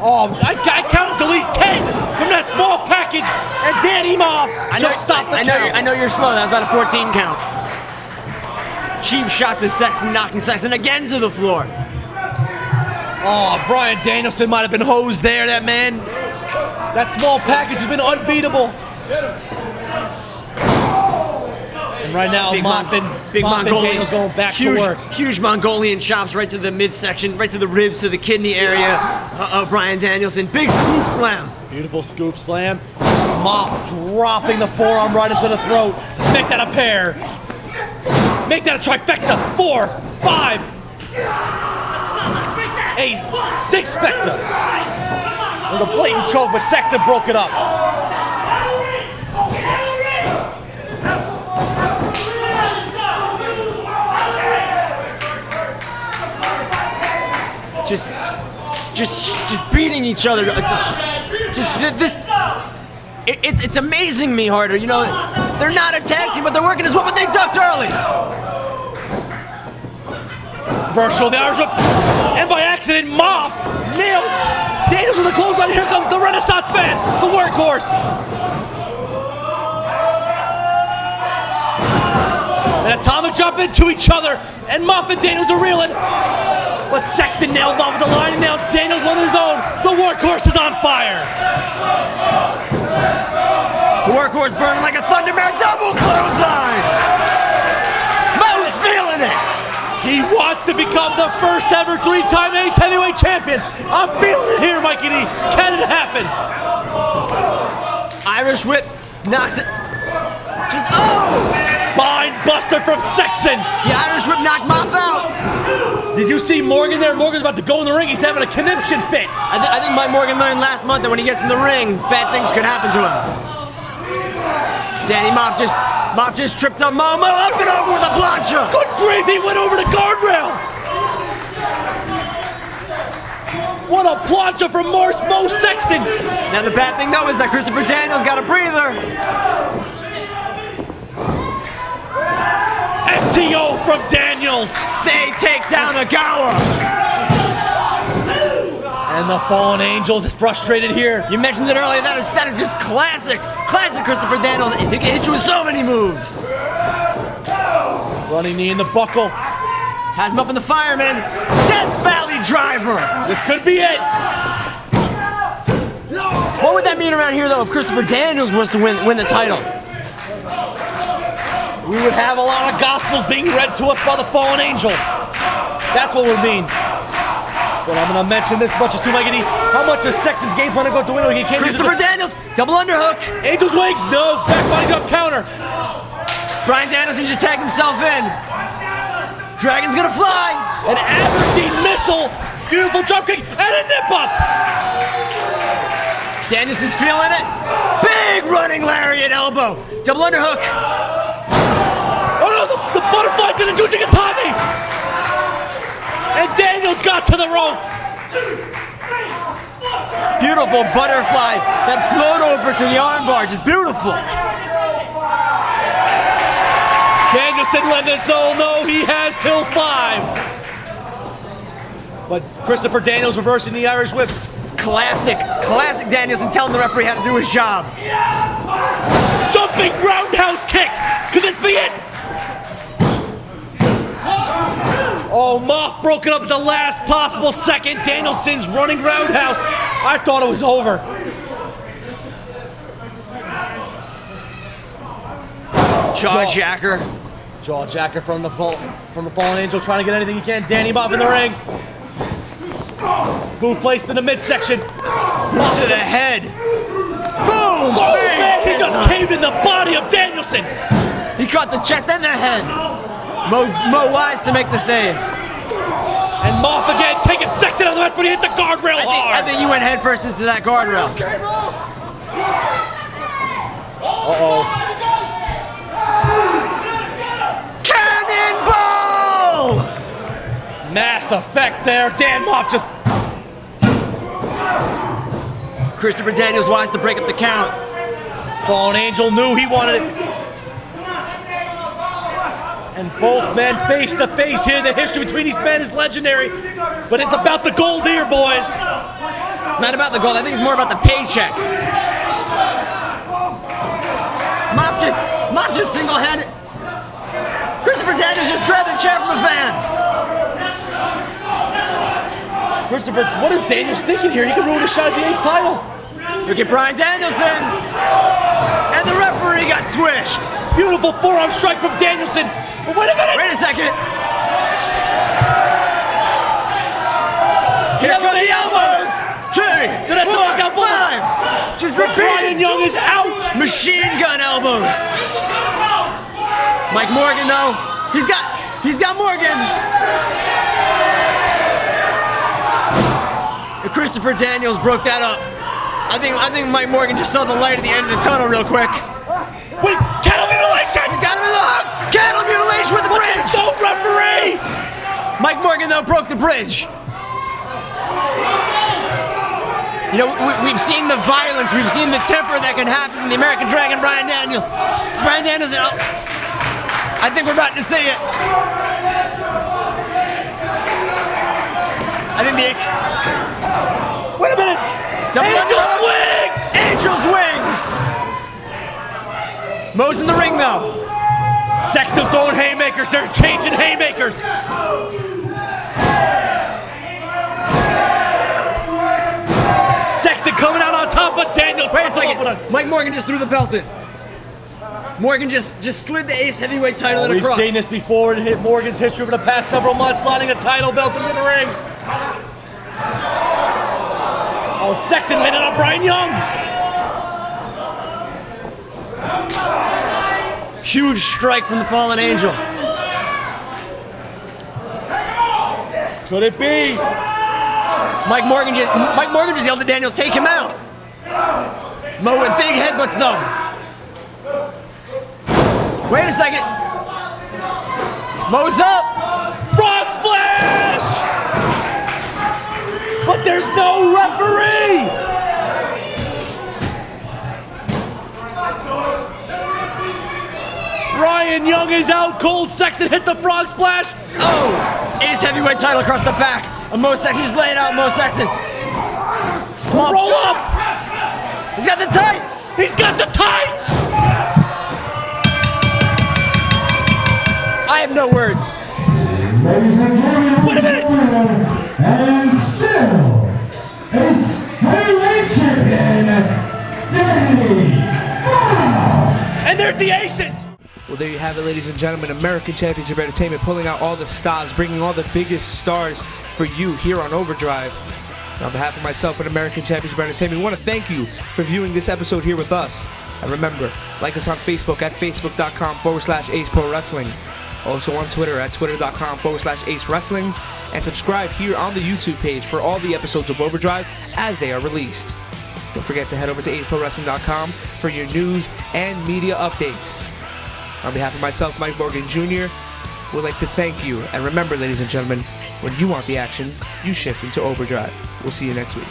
Oh, I counted at least 10 from that small package, and Danny Maff just stopped the count. I know you're slow. That was about a 14 count. Cheap shot to Sexton, knocking Sexton again to the floor. Oh, Bryan Danielson might have been hosed there, that man. That small package has been unbeatable. And right now, Maff and Daniels going back to work. Huge Mongolian chops right to the midsection, right to the ribs, to the kidney area of Bryan Danielson. Big scoop slam. Beautiful scoop slam. Maff dropping the forearm right into the throat. Make that a pair. Make that a trifecta. 4, 5, a six-fecta. It was a blatant choke, but Sexton broke it up. Just beating each other. It's amazing me harder. You know, they're not a tag team, but they're working as well. But they ducked early. Reversal, the Irish whip, and by accident, Maff nailed Daniels with a clothesline. Here comes the Renaissance man, the workhorse. An atomic jump into each other, and Maff and Daniels are reeling. But Sexton nailed Maff with the line and nails Daniels one of his own. The workhorse is on fire. The workhorse burning like a Thundermare double clothesline. Mo's feeling it. He wants to become the first ever 3-time Ace Heavyweight Champion. I'm feeling it here, Mikey D. Can it happen? Irish whip knocks it. Spine buster from Sexton. The Irish whip knocked Maff out. Did you see Morgan there? Morgan's about to go in the ring. He's having a conniption fit. I think Mike Morgan learned last month that when he gets in the ring, bad things could happen to him. Maff just tripped up Momo up and over with a plancha. Good grief, he went over the guardrail. What a plancha from Mo Sexton. Now the bad thing though is that Christopher Daniels got a breather. STO from Daniels. Stay takedown Agawa. And the Fallen Angels is frustrated here. You mentioned it earlier. That is just classic Christopher Daniels. He can hit you with so many moves. Running knee in the buckle. Has him up in the fireman. Death Valley driver. This could be it. What would that mean around here though if Christopher Daniels was to win the title? We would have a lot of gospels being read to us by the Fallen Angel. That's what it would mean. But I'm going to mention this much as too, Mikey D. How much is Sexton's game plan going to win? He can't Christopher Daniels, double underhook. Angel's wings, no. Back body up counter. Bryan Danielson just tagged himself in. Dragon's going to fly. An Aberdeen missile. Beautiful drop kick and a nip up. Danielson's feeling it. Big running lariat elbow. Double underhook. Oh no, the butterfly to the Jujigatami. And Daniels got to the rope. Beautiful butterfly that flowed over to the armbar. Just beautiful. Danielson let this all know he has till 5. But Christopher Daniels reversing the Irish whip. Classic Danielson telling the referee how to do his job. Jumping roundhouse kick. Could this be it? Oh, Maff broke it up at the last possible second. Danielson's running roundhouse. I thought it was over. Jawjacker. Jawjacker from the Fallen Angel, trying to get anything he can. Danny Maff in the ring. Boot placed in the midsection. Boot to the head. Boom! Oh man, he just caved in the body of Danielson. He caught the chest and the head. Mo wise to make the save. And Maff again taking Sexton out of the match, but he hit the guardrail hard. I think he went head first into that guardrail. Uh-oh. Cannonball! Mass effect there. Dan Maff just... Christopher Daniels wise to break up the count. Fallen Angel knew he wanted it. And both men face to face here. The history between these men is legendary. But it's about the gold here, boys. It's not about the gold. I think it's more about the paycheck. Maff just single-handed. Christopher Daniels just grabbed a chair from a fan. Christopher, what is Daniels thinking here? He could ruin a shot at the Ace title. Look at Bryan Danielson. And the referee got swished. Beautiful forearm strike from Danielson. But wait a minute. Wait a second. Here come the elbows. 2, 4, 5. Just Bryan repeating. Young is out. Machine gun elbows. Mike Morgan though, he's got Morgan. And Christopher Daniels broke that up. I think Mike Morgan just saw the light at the end of the tunnel real quick. Wait, cattle mutilation. He's got him in the hook. Cattle mutilation with the bridge. No referee. Mike Morgan though broke the bridge. You know, we've seen the violence, we've seen the temper that can happen in the American Dragon, Bryan Danielson. Bryan Danielson, I think we're about to see it. I think the... Wait a minute. Angel's wings. Angel's wings. Mo's in the ring though. Sexton throwing haymakers. They're changing haymakers. Sexton coming out on top, but Daniels. Wait a second. Mike Morgan just threw the belt in. Morgan just slid the Ace heavyweight title in across. We've seen this before in Morgan's history over the past several months, sliding a title belt into the ring. Oh, Sexton landed on Bryan Young. Huge strike from the Fallen Angel. Could it be? Mike Morgan just yelled at Daniels, take him out. Mo with big headbutts though. Wait a second. Mo's up. Frog splash! But there's no referee! Bryan Young is out cold. Sexton hit the frog splash. Oh, Ace heavyweight title across the back. Mo Sexton just laying out Mo Sexton. Small Roll up! He's got the tights! He's got the tights! I have no words. Ladies and gentlemen, Wait a minute. and still, Ace Heavyweight Champion, Danny Maff. And there's the Aces! Well, there you have it, ladies and gentlemen. American Championship Entertainment pulling out all the stops, bringing all the biggest stars for you here on Overdrive. And on behalf of myself and American Championship Entertainment, we want to thank you for viewing this episode here with us. And remember, like us on Facebook at facebook.com/Ace Pro Wrestling. Also on Twitter at twitter.com/Ace Wrestling. And subscribe here on the YouTube page for all the episodes of Overdrive as they are released. Don't forget to head over to aceprowrestling.com for your news and media updates. On behalf of myself, Mike Morgan Jr., we'd like to thank you. And remember, ladies and gentlemen, when you want the action, you shift into Overdrive. We'll see you next week.